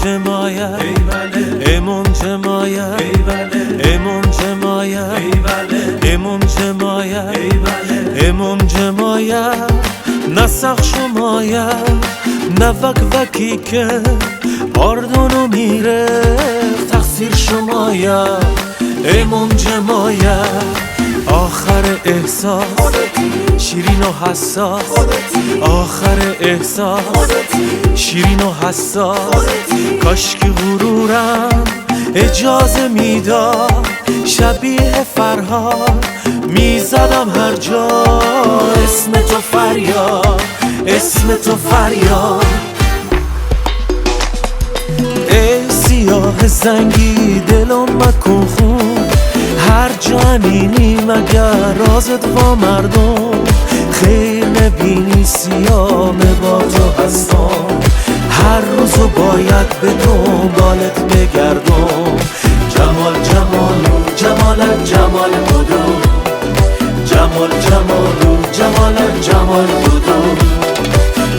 جمایه امون جمایه امون جمایه امون جمایه امون جمایه نسخ شمایه نوک وکی که آردونو میره تقصیر شمایه امون جمایه آخر احساس شیرین و حساس آخر احساس شیرین و حساس کاش که غرورم اجازه میداد شبیه فرهاد میزدم هر جا اسم تو فریاد اسم تو فریاد ای سیاه زنگی دلم مکن خون هر جانینی مگر رازت با مردم خیر نبینی سیام با تو هستم هر روزو باید به دنبالت بگردم جمال جمالو جمالت جمال بودو جمال جمالو جمالت جمال بودو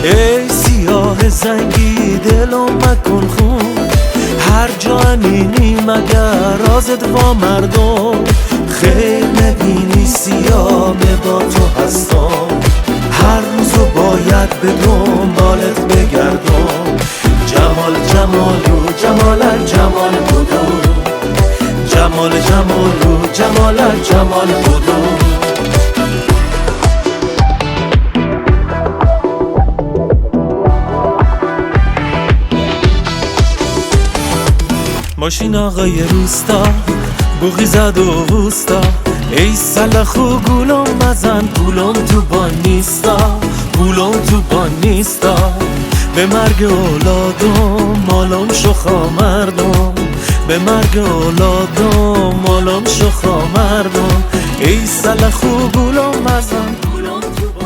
ای سیاه زنگی دلم مکن خون هر جانینی مگر رازت با مردم خیر نبینی سیامه با تو هستم هر روزو باید به دنبالت بگردم جمال جمالو جمالت جمال بودو جمال جمالو جمالت جمال بودو ماشین آقای روستا بوغی زد و وستا ای سلخو گولم مزن پولم تو بان نیستا پولم تو بان نیستا به مرگ اولادم مالم شخا مردم به مرگ اولادم مالم شخا مردم ای سلخو گولم مزن پولم تو